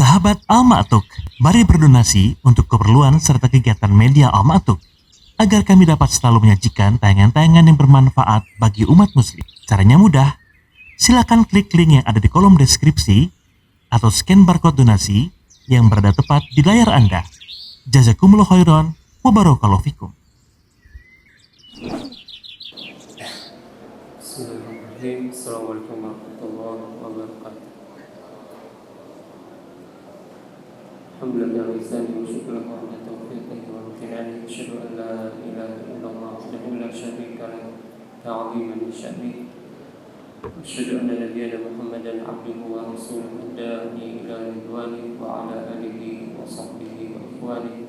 Sahabat Al-Ma'tuk, mari berdonasi untuk keperluan serta kegiatan media Al-Ma'tuk agar kami dapat selalu menyajikan tayangan-tayangan yang bermanfaat bagi umat muslim. Caranya mudah, silakan klik link yang ada di kolom deskripsi atau scan barcode donasi yang berada tepat di layar Anda. Jazakumullah khairan wa barakallahu fikum. Bismillahirrahmanirrahim. Assalamualaikum warahmatullahi wabarakatuh. Alhamdulillah wa salli wa syukur lahu ala taufiqihi wa amtinanihi. Asyhadu an la ilaha illallah wahdahu la syarika lahu ta'ziman li sya'nihi. Asyhadu anna nabiyyana Muhammadan abduhu wa rasuluhu da'i ila ridwanihi wa ala alihi wa sahbihi wa ikhwanihi.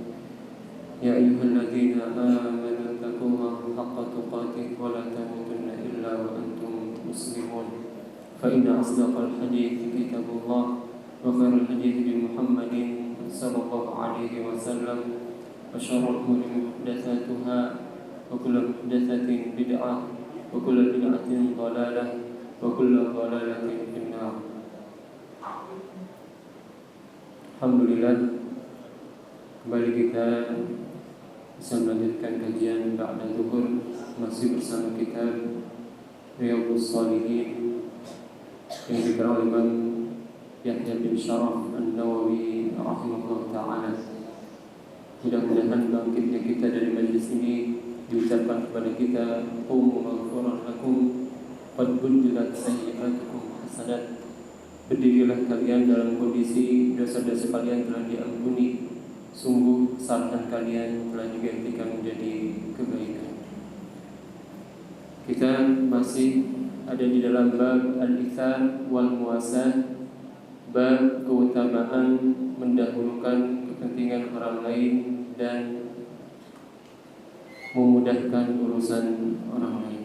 Ya ayyuhalladzina amanu taqullaha haqqa tuqatih wa la tamutunna illa wa antum muslimun. Fa inna asdaqal hadithi kitabullah wa khairal hadithi Muhammadin sallallahu alaihi wasallam wa syarrul umuri muhdatsatuha wa kullu muhdatsatin bid'ah wa kullu bid'atin dhalalah wa kullu dhalalatin finnar. Alhamdulillah, kembali kita bisa melanjutkan kajian ba'da zuhur masih bersama kita Riyadhus Shalihin yang dikarang oleh Imam Yahya bin Sharaf An-Nawawi rahimahullah ta'ala. Mudah-mudahan bangkitnya kita dari majlis ini diucapkan kepada kita qumu maghfuran lakum qad buddilat sayyi'atukum hasanat. Berdirilah kalian dalam kondisi dosa-dosa kalian telah diampuni, sungguh kesalahan kalian telah digantikan menjadi kebaikan. Kita masih ada di dalam bab al-ithar wal muwasah, bab keutamaan mendahulukan kepentingan orang lain dan memudahkan urusan orang lain.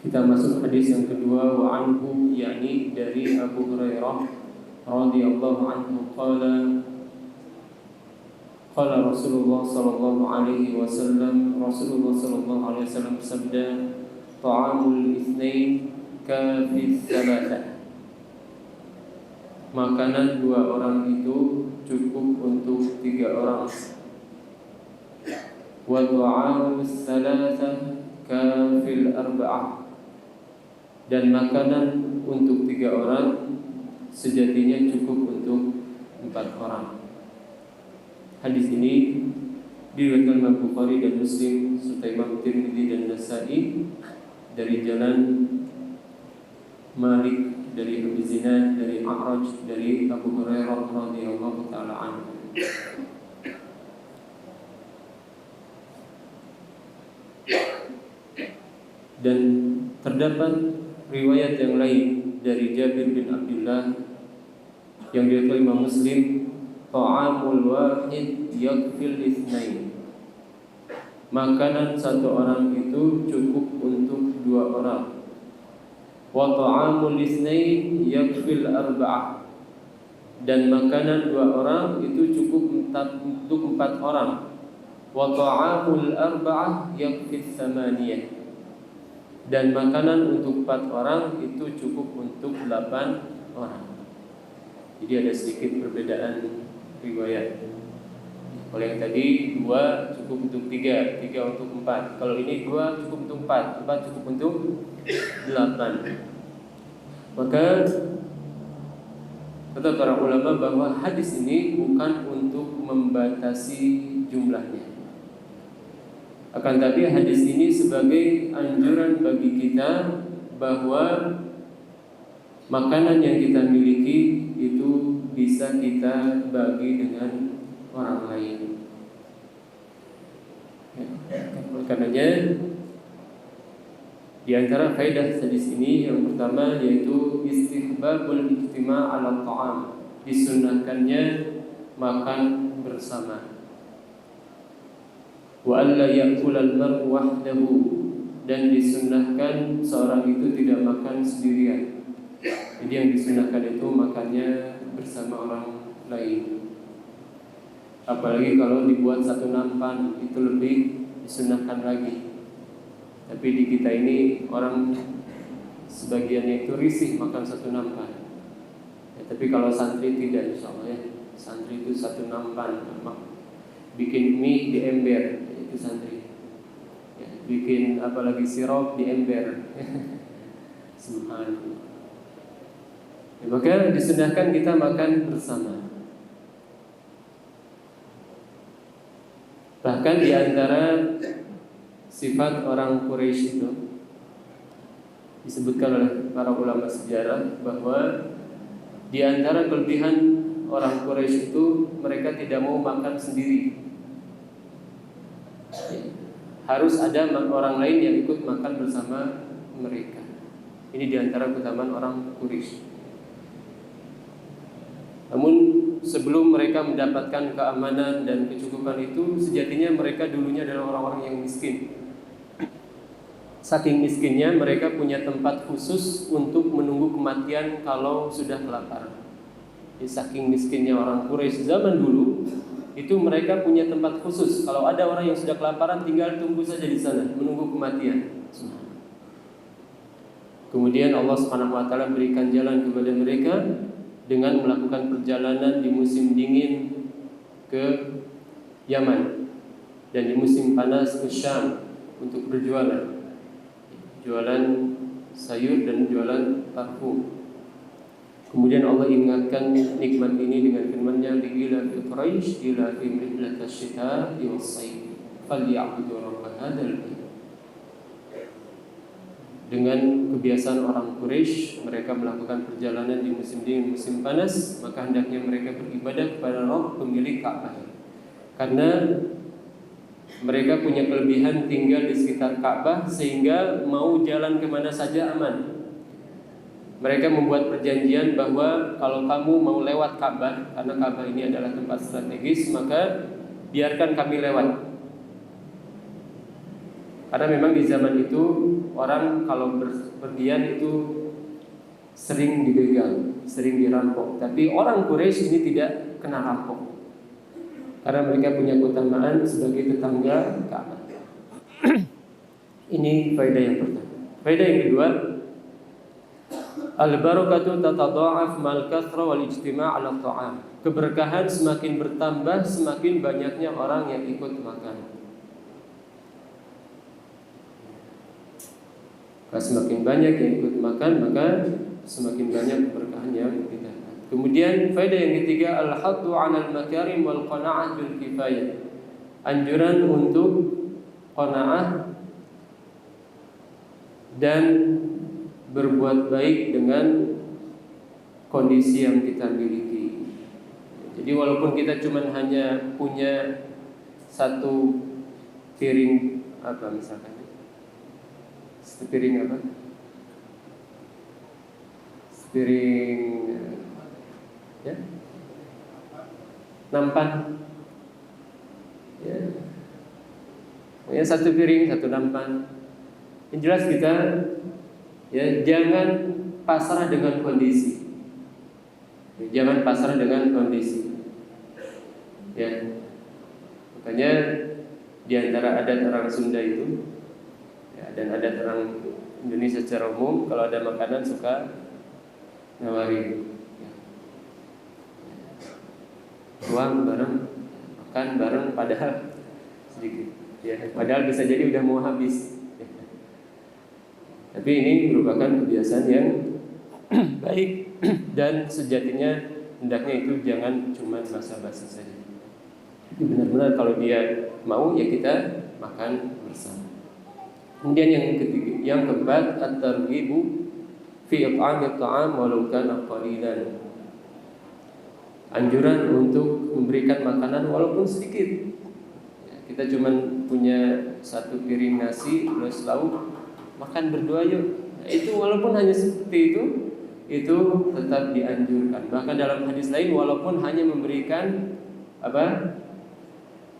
Kita masuk hadis yang kedua, wa anhu, yakni dari Abu Hurairah radhiyallahu anhu qala qala Rasulullah sallallahu alaihi wasallam, Rasulullah sallallahu alaihi wasallam bersabda, ta'amul itsnain kafis salatah. Makanan dua orang itu cukup untuk tiga orang. Wa ta'amus salatah kafil arba'ah. Dan makanan untuk tiga orang sejatinya cukup untuk empat orang. Hadis ini diriwayatkan Imam Bukhari dan Muslim serta Imam Tirmidzi dan Nasa'i dari jalan Malik dari Abu Zinad dari A'raj dari Abu Hurairah radhiyallahu taala anhu. Dan terdapat riwayat yang lain dari Jabir bin Abdullah yang diriwayatkan Imam Muslim, ta'amul wahid yakfil itsnain. Makanan satu orang itu cukup untuk dua orang. Wa ta'amul itsnain yakfil arba'ah. Dan makanan dua orang itu cukup untuk empat orang. Wa ta'amul arba'ah yakfil tsamaniyah. Dan makanan untuk empat orang itu cukup untuk 8 orang. Jadi ada sedikit perbedaan riwayat. Kalau yang tadi 2 cukup untuk 3, 3 untuk 4. Kalau ini 2 cukup untuk 4, 4 cukup untuk 8. Maka kata para ulama bahwa hadis ini bukan untuk membatasi jumlahnya. Akan tapi hadis ini sebagai anjuran bagi kita bahwa makanan yang kita miliki itu bisa kita bagi dengan orang lain. Karenanya di antara faedah hadis ini yang pertama yaitu istihbabul ijtima' 'ala ta'am, disunnahkannya makan bersama. Wa alla ya'kulal mar'u wahdahu, dan disunnahkan seorang itu tidak makan sendirian. Jadi yang disunnahkan itu makannya bersama orang lain. Apalagi kalau dibuat satu nampan, itu lebih disunnahkan lagi. Tapi di kita ini orang sebagiannya itu risih makan satu nampan. Ya, tapi kalau santri tidak, insya Allah ya. Santri itu satu nampan, bikin mie di ember, itu santri. Ya, bikin apalagi sirup di ember. Subhanallah. Ya, maka disunahkan kita makan bersama. Bahkan di antara sifat orang Quraisy itu disebutkan oleh para ulama sejarah bahwa di antara kelebihan orang Quraisy itu mereka tidak mau makan sendiri. Harus ada orang lain yang ikut makan bersama mereka. Ini di antara keutamaan orang Quraisy. Namun sebelum mereka mendapatkan keamanan dan kecukupan itu, sejatinya mereka dulunya adalah orang-orang yang miskin. Saking miskinnya mereka punya tempat khusus untuk menunggu kematian kalau sudah kelaparan. Jadi, saking miskinnya orang Quraisy zaman dulu, itu mereka punya tempat khusus. Kalau ada orang yang sudah kelaparan, tinggal tunggu saja di sana menunggu kematian. Kemudian Allah SWT berikan jalan kepada mereka dengan melakukan perjalanan di musim dingin ke Yaman dan di musim panas ke Syam untuk berjualan, jualan sayur dan jualan parfum. Kemudian Allah ingatkan nikmat ini dengan firman-Nya, "Ila fi Quraisy ila fi rihlatas syita'i was-sayf falyabudu rabb hadzal bait." Dengan kebiasaan orang Quraisy, mereka melakukan perjalanan di musim dingin, musim panas, maka hendaknya mereka beribadah kepada Rabb pemilik Ka'bah. Karena mereka punya kelebihan tinggal di sekitar Ka'bah sehingga mau jalan kemana saja aman. Mereka membuat perjanjian bahwa kalau kamu mau lewat Ka'bah, karena Ka'bah ini adalah tempat strategis, maka biarkan kami lewat. Karena memang di zaman itu orang kalau berpergian itu sering dibegal, sering dirampok. Tapi orang Quraisy ini tidak kena rampok, karena mereka punya keutamaan sebagai tetangga Ka'bah. Ini faedah yang pertama. Faedah yang kedua, al-barakatu tatadha'af mal kathra wal ijtima' 'ala ta'am. Keberkahan semakin bertambah semakin banyaknya orang yang ikut makan. Kalau semakin banyak yang ikut makan, maka semakin banyak keberkahan yang kita. Kemudian faedah yang ketiga, al-haddu 'alal makarim wal qana'ah bil kifayah. Anjuran untuk qanaah dan berbuat baik dengan kondisi yang kita miliki. Jadi walaupun kita cuma hanya punya satu piring apa misalkan, sepiring apa? Sepiring ya, nampan. Ya. Ya, satu piring, satu nampan. Yang jelas kita ya jangan pasrah dengan kondisi. Ya, jangan pasrah dengan kondisi. Ya. Makanya di antara adat orang Sunda itu ya, dan adat orang Indonesia secara umum, kalau ada makanan suka nawarin ya. Uang bareng, makan bareng, padahal sedikit ya, padahal bisa jadi udah mau habis ya. Tapi ini merupakan kebiasaan yang baik dan sejatinya hendaknya itu jangan cuma basa-basi saja. Benar-benar kalau dia mau ya kita makan bersama. Kemudian yang ketiga, yang keempat, at-targhibu fi it'amit ta'am walau kana qalilan. Anjuran untuk memberikan makanan walaupun sedikit. Ya, kita cuma punya satu piring nasi plus lauk, makan berdua yuk. Nah, itu walaupun hanya seperti itu tetap dianjurkan. Bahkan dalam hadis lain, walaupun hanya memberikan apa?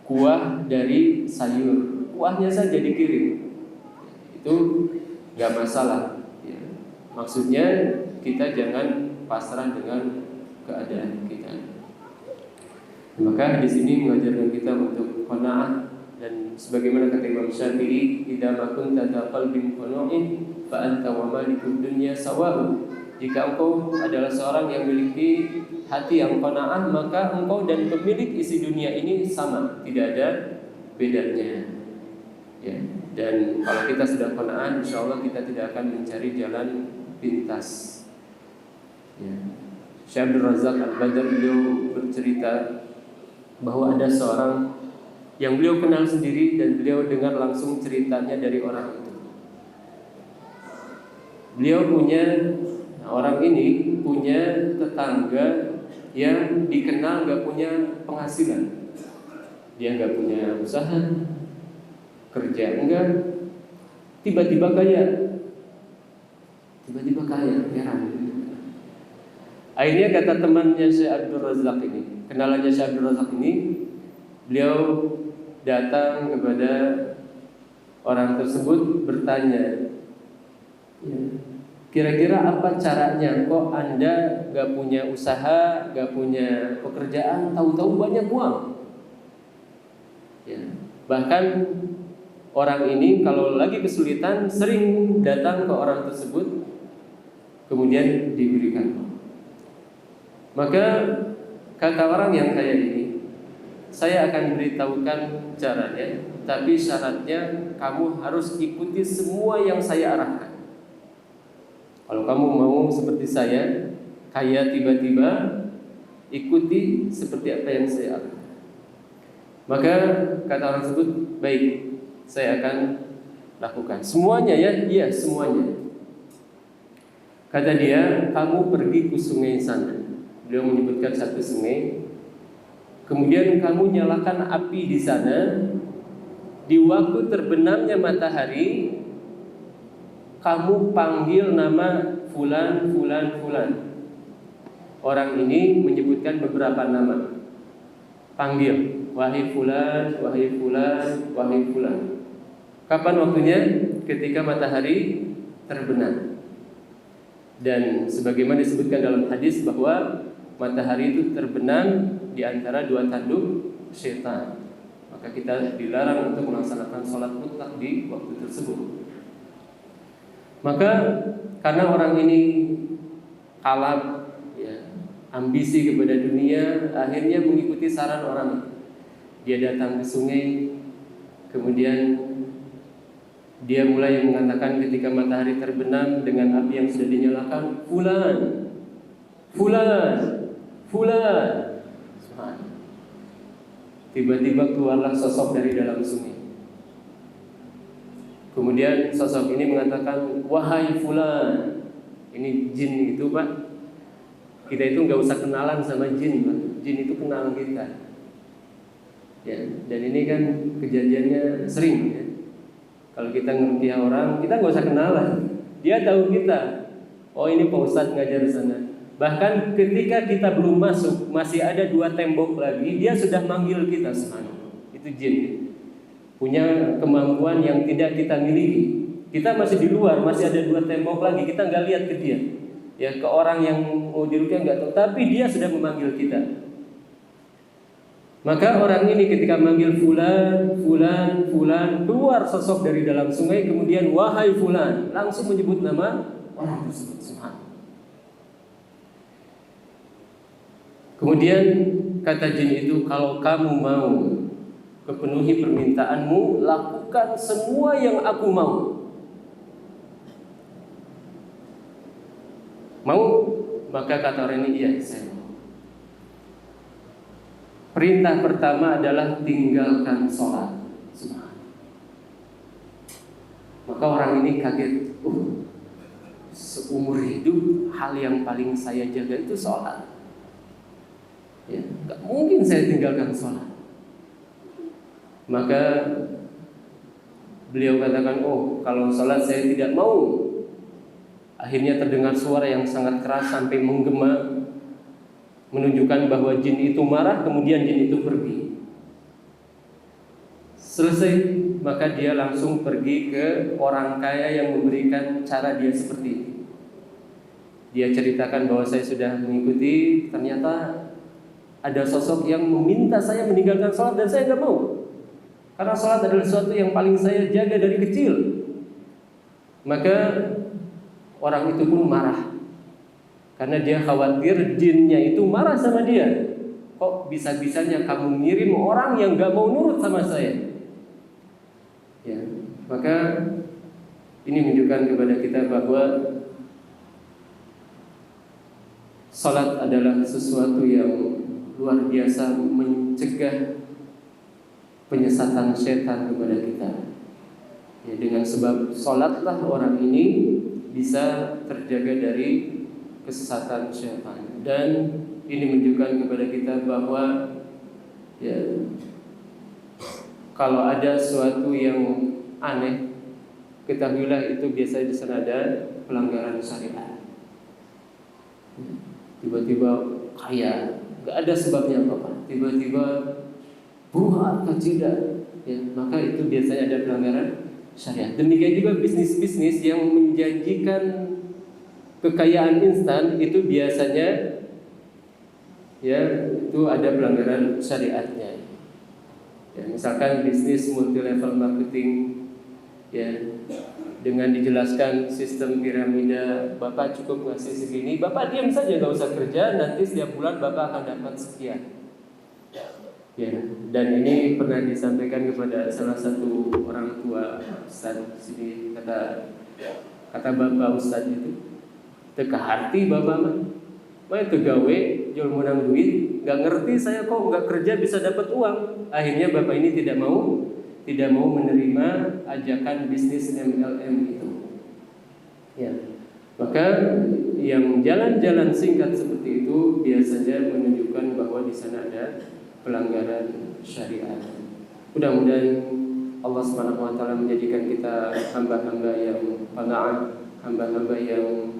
Kuah dari sayur, kuahnya saja dikirim, itu nggak masalah. Ya. Maksudnya kita jangan pasrah dengan keadaan kita. Maka di sini mengajarkan kita untuk qanaah, dan sebagaimana kata Imam Syafi'i, idza ma kunta qalbin qanu'in fa anta wa malikud dunya sawa'u. Jika engkau adalah seorang yang memiliki hati yang qanaah, maka engkau dan pemilik isi dunia ini sama, tidak ada bedanya. Ya. Dan kalau kita sudah qanaah, insya Allah kita tidak akan mencari jalan pintas. Ya. Syekh Abdul Razak Al-Badr beliau bercerita bahwa ada seorang yang beliau kenal sendiri dan beliau dengar langsung ceritanya dari orang itu. Orang ini punya tetangga yang dikenal gak punya penghasilan. Dia gak punya usaha, kerja enggak, tiba-tiba kaya. Heran. Akhirnya kata temannya Syekh Abdul Razak ini, kenalannya Syekh Abdul Razak ini, beliau datang kepada orang tersebut bertanya, kira-kira apa caranya kok Anda gak punya usaha, gak punya pekerjaan, tahu-tahu banyak uang? Ya. Bahkan orang ini kalau lagi kesulitan sering datang ke orang tersebut, kemudian diberikan. Maka kata orang yang kaya ini, saya akan beritahukan caranya, tapi syaratnya kamu harus ikuti semua yang saya arahkan. Kalau kamu mau seperti saya, kaya tiba-tiba, ikuti seperti apa yang saya arahkan. Maka kata orang tersebut, baik, saya akan lakukan. Semuanya ya? Iya, semuanya. Kata dia, kamu pergi ke sungai sana. Beliau menyebutkan satu sungai. Kemudian kamu nyalakan api di sana. Di waktu terbenamnya matahari, kamu panggil nama fulan. Orang ini menyebutkan beberapa nama. Panggil, wahai fulan. Kapan waktunya? Ketika matahari terbenam. Dan sebagaimana disebutkan dalam hadis bahwa matahari itu terbenam di antara dua tanduk syaitan. Maka kita dilarang untuk melaksanakan sholat mutlak di waktu tersebut. Maka karena orang ini kalap, ya, ambisi kepada dunia, akhirnya mengikuti saran orang. Dia datang ke sungai, kemudian dia mulai mengatakan ketika matahari terbenam dengan api yang sudah dinyalakan, fulan. Tiba-tiba keluarlah sosok dari dalam sungai. Kemudian sosok ini mengatakan, wahai fulan. Ini jin itu, Pak. Kita itu nggak usah kenalan sama jin, Pak. Jin itu kenal kita. Ya, dan ini kan kejadiannya sering, ya. Kalau kita ngerti orang, kita nggak usah kenalan. Dia tahu kita. Oh, ini Pak Ustadz ngajar di sana. Bahkan ketika kita belum masuk, masih ada 2 tembok lagi, dia sudah manggil kita. Itu jin. Punya kemampuan yang tidak kita miliki. Kita masih di luar, masih ada 2 tembok lagi, kita nggak lihat ke dia. Ya, ke orang yang mau diruqyah nggak tahu, tapi dia sudah memanggil kita. Maka orang ini ketika manggil fulan, keluar sosok dari dalam sungai, kemudian wahai fulan, langsung menyebut nama orang tersebut. Kemudian kata jin itu, kalau kamu mau kepenuhi permintaanmu, lakukan semua yang aku mau. Mau? Maka kata orang ini, iya, saya mau. Perintah pertama adalah tinggalkan sholat. Maka orang ini kaget. Seumur hidup hal yang paling saya jaga itu sholat. Ya, gak mungkin saya tinggalkan sholat. Maka beliau katakan, kalau sholat saya tidak mau. Akhirnya terdengar suara yang sangat keras sampai menggema, menunjukkan bahwa jin itu marah. Kemudian jin itu pergi. Selesai, maka dia langsung pergi ke orang kaya yang memberikan cara dia seperti itu. Dia ceritakan bahwa saya sudah mengikuti, ternyata ada sosok yang meminta saya meninggalkan sholat dan saya nggak mau. Karena sholat adalah sesuatu yang paling saya jaga dari kecil. Maka orang itu pun marah. Karena dia khawatir jinnya itu marah sama dia. Kok bisa-bisanya kamu ngirim orang yang gak mau nurut sama saya? Ya, maka ini menunjukkan kepada kita bahwa salat adalah sesuatu yang luar biasa mencegah penyesatan setan kepada kita. Ya, dengan sebab salatlah orang ini bisa terjaga dari kesesatan setan. Dan ini menunjukkan kepada kita bahwa ya, kalau ada sesuatu yang aneh, ketahuilah itu biasanya di sana ada pelanggaran syariat. Tiba-tiba kaya, nggak ada sebabnya apa-apa. Tiba-tiba buah atau tidak, ya, maka itu biasanya ada pelanggaran syariat. Demikian juga bisnis-bisnis yang menjanjikan kekayaan instan itu biasanya ya itu ada pelanggaran syariatnya. Ya, misalkan bisnis multi level marketing, ya, dengan dijelaskan sistem piramida, Bapak cukup ngasih segini, Bapak diam saja gak usah kerja, nanti setiap bulan Bapak akan dapat sekian. Ya, dan ini pernah disampaikan kepada salah satu orang tua Ustaz sini, kata Bapak Ustaz itu, teka hati Bapak mah, tegawe jual menang duit, nggak ngerti saya kok nggak kerja bisa dapat uang. Akhirnya Bapak ini tidak mau menerima ajakan bisnis MLM itu. Ya, maka yang jalan-jalan singkat seperti itu biasanya menunjukkan bahwa di sana ada pelanggaran syariat. Mudah-mudahan Allah SWT menjadikan kita hamba-hamba yang qanaah, hamba-hamba yang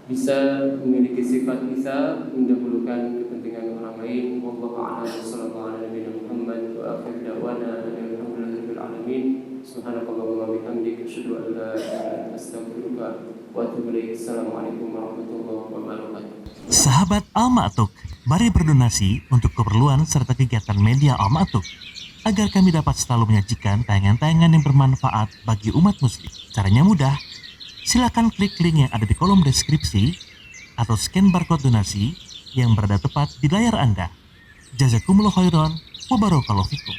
bisa memiliki sifat bisa mendahulukan kepentingan orang lain. Wallahu a'lam. Sallallahu alaihi Muhammad wa akhir da'wana alhamdulillahirabbil alamin. Subhanakallahumma wa bihamdika asyhadu an la ilaha illa anta astaghfiruka wa atubu ilaik. Assalamualaikum warahmatullahi wabarakatuh. Sahabat Al Ma'tuk, mari berdonasi untuk keperluan serta kegiatan media Al Ma'tuk agar kami dapat selalu menyajikan tayangan-tayangan yang bermanfaat bagi umat muslim. Caranya mudah. Silakan klik link yang ada di kolom deskripsi atau scan barcode donasi yang berada tepat di layar Anda. Jazakumullah khairan wa barakallahu fikum.